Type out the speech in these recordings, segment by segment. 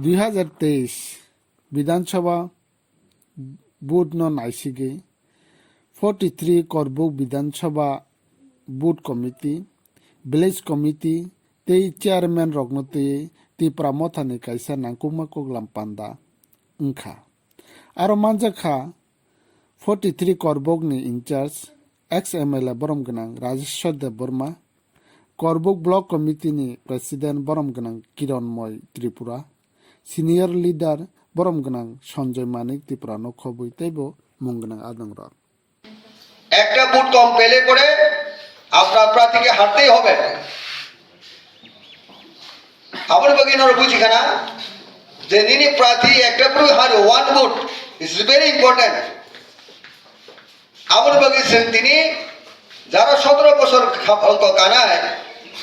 2023 বিধানসভা বুট ন নাইসিগে 43 করবুক বিধানসভা booth committee village committee tei chairman rokno tei Tipra Motha ni kaisa nangkukma koglam panda wngkha. Aro manjakha 43 Karbook ni incharge ex-MLA borom gnang Rajeshwar Dev Burma, Karbook block committee ni president borom gnang Kiranmoy Tripura, senior leader borom gnang Sanjoy Manik Tripura no khobui teibo mung gnang adongrok. একটা বুট কম পেলে করে আপনার প্রার্থীকে হারতেই হবে। আমার বাগিনার বুঝিখা না যে নিনি প্রার্থী একটা পুরো হারে one boot is very important. আমার বাগি তিনি যারা 17 বছর কানায়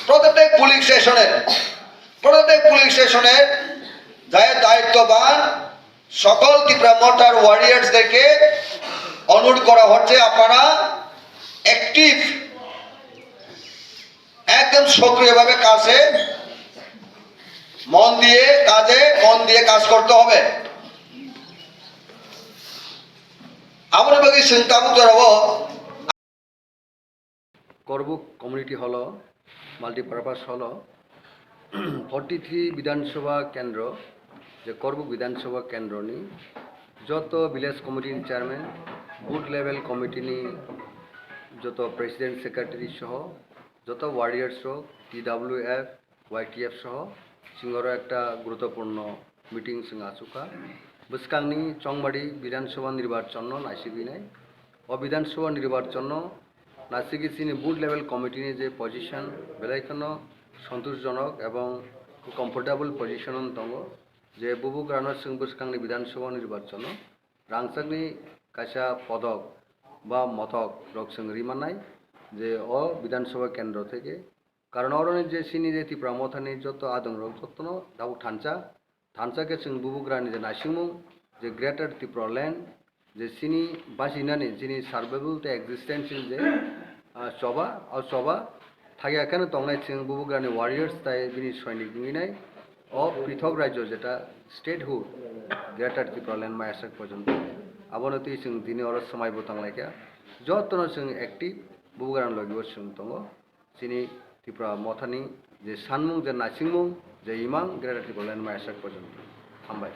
প্রত্যেক পুলিশ স্টেশনের যারা দায়িত্ববান সকল ত্রিপুরা মথার ওয়ারিয়ার্সদেরকে অনুরোধ করা হচ্ছে আপনারা অ্যাক্টিভ একদম সক্রিয়ভাবে কাজে মন দিয়ে কাজ করতে হবে। আমরা বাকি চিন্তা করতে পারবো। করবুক কমিউনিটি হল মাল্টিপারপাস হল 43 বিধানসভা কেন্দ্র যে করবুক বিধানসভা কেন্দ্রনি যত ভিলেজ কমিটির চেয়ারম্যান বুথ লেভেল কমিটিনি যত প্রেসিডেন্ট সেক্রেটারি সহ যত ওয়ারিয়ার্স TWF YTF সহ সিঙ্গরও একটা গুরুত্বপূর্ণ মিটিং সিং আসুকা বস্কাংনি চংবাড়ি বিধানসভা নির্বাচন নাইসিবি নাই ও বিধানসভা নির্বাচন নাইসিগি সিনি বুথ লেভেল কমিটিনি যে পজিশন বেলাইখানো সন্তোষজনক এবং কমফোর্টেবল পজিশন দङ যে বুবুক রানার সিং বস্কাংনি বিধানসভা নির্বাচন রাংসাকনি কাইসা পদক বা মথক রক সিং রিমানাই যে ও বিধানসভা কেন্দ্র থেকে কারণ অরণের যে সিনি যে ত্রিপুরা মথানি যত আদং রক যত্ন দাবু থানচাকে সিং বুবুক রানি যে নাইসিংমুং যে গ্রেটার ত্রিপুরা ল্যান্ড যে সিনি বাসিনানি যিনি সার্ভাইভাল তে এক্সিস্টেন্সিয়াল যে সবা থাকে এখানে তংনাই সিং বুবুক রানি ওয়ারিয়ার্স তাই যিনি সৈনিক নাই ও পৃথক রাজ্য যেটা স্টেটহুড গ্রেটার ত্রিপুরা ল্যান্ড মায়াসাক পর্যন্ত আবনতি সিং দিনে অরস সময় বোতাংলাইকা যত্ন সিং একটি বুবুগারান লগিব সিং দङ সিনি ত্রিপুরা মথানি যে সানমুং যে নাইসিংমুং যে ইমাং গ্রেটার ত্রিপুরা ল্যান্ড মায়াসাক পর্যন্ত হামবাই।